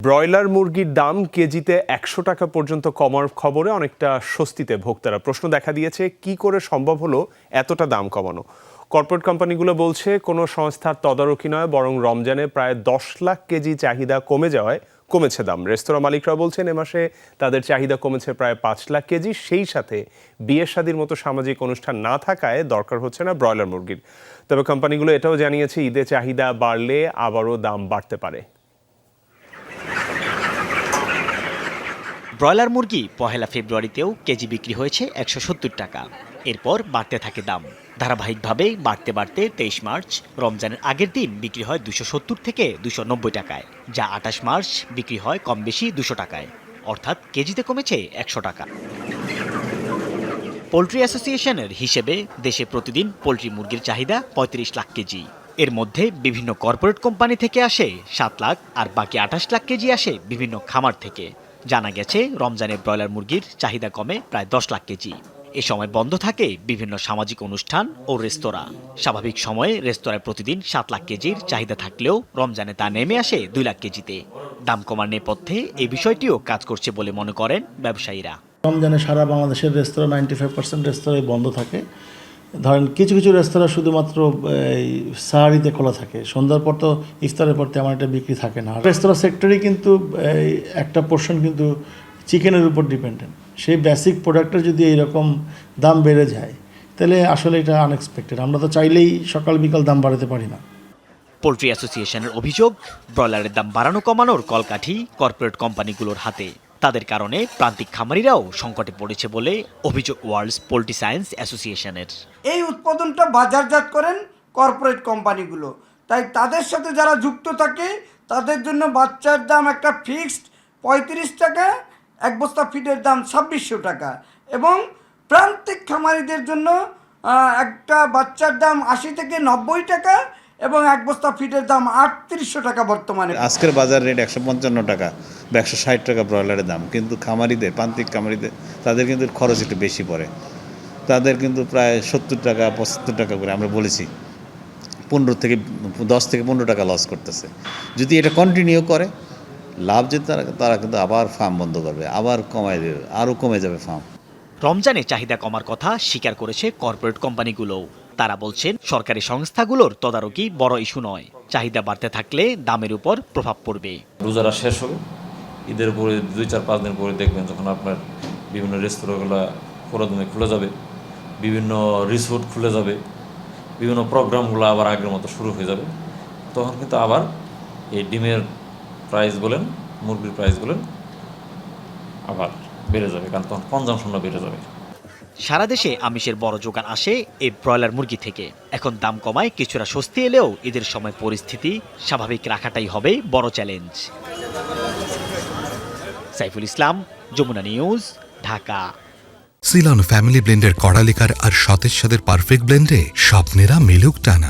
Broiler মুরগির দাম কেজিতে ১০০ টাকা পর্যন্ত কমার খবরে অনেকটা স্বস্তিতে ভোক্তারা। প্রশ্ন দেখা দিয়েছে, কি করে সম্ভব হলো এতটা দাম কমানো? কর্পোরেট কোম্পানিগুলো বলছে কোনো সংস্থার তদারকি নয়, বরং রমজানে প্রায় ১০ লাখ কেজি চাহিদা কমে যাওয়ায় কমেছে দাম। রেস্তোরাঁ মালিকরা বলছেন এ মাসে তাদের চাহিদা কমেছে প্রায় ৫ লাখ কেজি। সেই সাথে বিয়ে শাদীর মতো সামাজিক অনুষ্ঠান না থাকায় দরকার হচ্ছে না ব্রয়লার মুরগির। তবে কোম্পানিগুলো এটাও জানিয়েছে, ঈদে চাহিদা বাড়লে আবারও দাম বাড়তে পারে। ব্রয়লার মুরগি পহেলা ফেব্রুয়ারিতেও কেজি বিক্রি হয়েছে ১৭০ টাকা। এরপর বাড়তে থাকে দাম। ধারাবাহিকভাবে বাড়তে বাড়তে ২৩ মার্চ রমজানের আগের দিন বিক্রি হয় ২৭০ থেকে ২৯০ টাকায়, যা ২৮ মার্চ বিক্রি হয় কম বেশি ২০০ টাকায়, অর্থাৎ কেজিতে কমেছে ১০০ টাকা। পোল্ট্রি অ্যাসোসিয়েশনের হিসেবে দেশে প্রতিদিন পোল্ট্রি মুরগির চাহিদা ৩৫ লাখ কেজি। এর মধ্যে বিভিন্ন কর্পোরেট কোম্পানি থেকে আসে ৭ লাখ, আর বাকি ২৮ লাখ কেজি আসে বিভিন্ন খামার থেকে। জানা গেছে রমজানে ব্রয়লার মুরগির চাহিদা কমে প্রায় ১০ লাখ কেজি। এ সময় বন্ধ থাকে বিভিন্ন সামাজিক অনুষ্ঠান ও রেস্তোরাঁ। স্বাভাবিক সময়ে রেস্তোরাঁয় প্রতিদিন ৭ লাখ কেজির চাহিদা থাকলেও রমজানে তা নেমে আসে ২ লাখ কেজিতে। দাম কমার নেপথ্যে এই বিষয়টিও কাজ করছে বলে মনে করেন ব্যবসায়ীরা। রমজানে সারা বাংলাদেশের রেস্তোরাঁ 95% রেস্তোরাঁই বন্ধ থাকে। ধরেন কিছু কিছু রেস্তোরাঁ শুধুমাত্র এই সাহারিতে খোলা থাকে, সন্ধ্যার পর তো ইফতারের পর তেমন একটা বিক্রি থাকে না। রেস্তোরাঁ সেক্টরে কিন্তু একটা পোর্শন কিন্তু চিকেনের উপর ডিপেন্ডেন্ট। সেই বেসিক প্রোডাক্টের যদি এইরকম দাম বেড়ে যায় তাহলে আসলে এটা আনএক্সপেক্টেড। আমরা তো চাইলেই সকাল বিকাল দাম বাড়াতে পারি না। পোল্ট্রি অ্যাসোসিয়েশনের অভিযোগ, ব্রয়লারের দাম বাড়ানো কমানোর কলকাঠি কর্পোরেট কোম্পানিগুলোর হাতে। তাদের কারণে প্রান্তিক খামারিরাও সংকটে পড়েছে বলে অভিযোগ ওয়ার্ল্ড পোল্ট্রি সায়েন্স অ্যাসোসিয়েশনের। এই উৎপাদনটা বাজারজাত করেন কর্পোরেট কোম্পানিগুলো, তাই তাদের সাথে যারা যুক্ত থাকে তাদের জন্য বাচ্চার দাম একটা ফিক্সড ৩৫ টাকা, এক বস্তা ফিডের দাম ২৬০০ টাকা, এবং প্রান্তিক খামারিদের জন্য একটা বাচ্চার দাম ৮০ থেকে ৯০ টাকা এবং এক বস্তা ফিডের দাম ৩৮০০ টাকা বর্তমানে। আজকের বাজার রেট ১৫৫ টাকা বা ১৬০ টাকা ব্রয়লারের দাম, কিন্তু খামারিদের, প্রান্তিক খামারিদের তাদের কিন্তু খরচ একটু বেশি পড়ে। তাদের কিন্তু প্রায় ৭০ টাকা ৭৫ টাকা করে আমরা বলেছি, ১০ থেকে ১৫ টাকা লস করতেছে। যদি এটা কন্টিনিউ করে লাভ যে তারা কিন্তু আবার ফার্ম বন্ধ করবে, আবার কমায় দেবে, আরও কমে যাবে ফার্ম। রমজানে চাহিদা কমার কথা স্বীকার করেছে কর্পোরেট কোম্পানিগুলোও। তারা বলছেন সরকারি সংস্থাগুলোর তদারকি বড় ইস্যু নয়, চাহিদা বাড়তে থাকলে দামের উপর প্রভাব পড়বে। রোজারা শেষ হবে, ঈদের পরে ২-৪-৫ দিন পরে দেখবেন যখন আপনার বিভিন্ন রেস্তোরাঁগুলো পুরোদমে খুলে যাবে, বিভিন্ন রিসোর্ট খুলে যাবে, বিভিন্ন প্রোগ্রামগুলো আবার আগের মতো শুরু হয়ে যাবে, তখন কিন্তু আবার এই ডিমের প্রাইস বলেন, মুরগির প্রাইস বলেন আবার বেড়ে যাবে, কারণ তখন কনজামশনটা বেড়ে যাবে। সারা দেশে আমিষের বড় যোগান আসে এই ব্রয়লার মুরগি থেকে। এখন দাম কমায় কিছুটা স্বস্তি এলেও ঈদের সময় পরিস্থিতি স্বাভাবিক রাখাটাই হবে বড় challenge. Saiful Islam, Jamuna news, Dhaka. Ceylon family ব্লেন্ডের কড়ালিকার আর সতেজ স্বাদের পারফেক্ট ব্লেন্ডে স্বপ্নেরা মিলুক টানা।